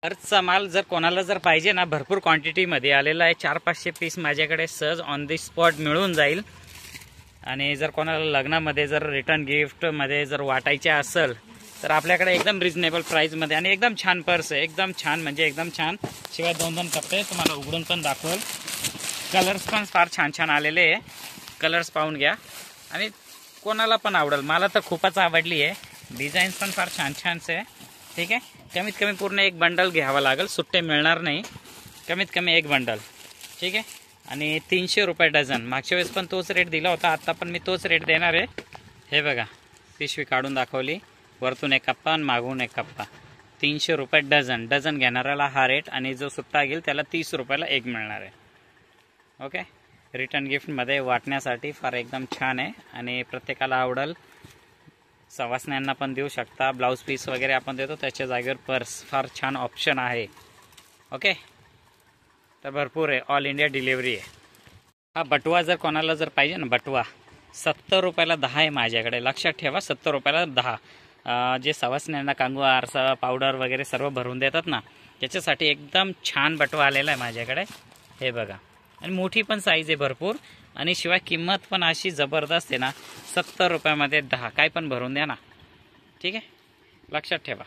अर्जचा माल जर कोणाला जर पाहिजे ना, भरपूर क्वांटिटीमध्ये आलेला आहे. 400-500 पीस माझ्याकडे सहज ऑन दी स्पॉट मिळून जाईल. आणि जर कोणाला लग्नामध्ये जर रिटर्न गिफ्टमध्ये जर वाटायचे असेल तर आपल्याकडे एकदम रिजनेबल प्राईजमध्ये आणि एकदम छान पर्स आहे. एकदम छान म्हणजे एकदम छान. शिवाय 2-2 कप्पे तुम्हाला उघडून पण दाखवेल. कलर्स पण फार छान छान आलेले आहे. कलर्स पाहून घ्या आणि कोणाला पण आवडेल. मला तर खूपच आवडली आहे. डिझाईन्स पण फार छान छानच आहे. ठीक आहे. कमीत कमी पूर्ण एक बंडल घ्यावं लागेल. सुट्टे मिळणार नाही. कमीत कमी एक बंडल. ठीक आहे. आणि 300 रुपये डझन. मागच्या वेळेस पण तोच रेट दिला होता. आता पण मी तोच रेट देणार आहे. हे बघा, पिशवी काढून दाखवली. वरतून एक कप्पा आणि मागून एक कप्पा. 300 रुपये डझन. डझन घेणाऱ्याला हा रेट आणि जो सुट्टा घेईल त्याला 30 रुपयाला एक मिळणार आहे. ओके. रिटर्न गिफ्टमध्ये वाटण्यासाठी फार एकदम छान आहे आणि प्रत्येकाला आवडेल. सवासण्यांना पण देऊ शकता. ब्लाऊज पीस वगैरे आपण देतो त्याच्या जागेवर पर्स. फार छान ऑप्शन आहे. ओके. तर भरपूर आहे. ऑल इंडिया डिलिव्हरी आहे. हा बटवा जर कोणाला जर पाहिजे ना, बटवा 70 रुपयाला 10 आहे माझ्याकडे. लक्षात ठेवा, 70 रुपयाला 10. जे सवासण्यांना कांगवा, आरसा, पावडर वगैरे सर्व भरून देतात ना, त्याच्यासाठी एकदम छान बटवा आलेला आहे माझ्याकडे. हे बघा. आणि मोठी पण साईज आहे भरपूर. आणि शिवाय किंमत पण अशी जबरदस्त आहे ना. 70 रुपयामध्ये 10. काय पण भरून द्या ना. ठीक आहे. लक्षात ठेवा.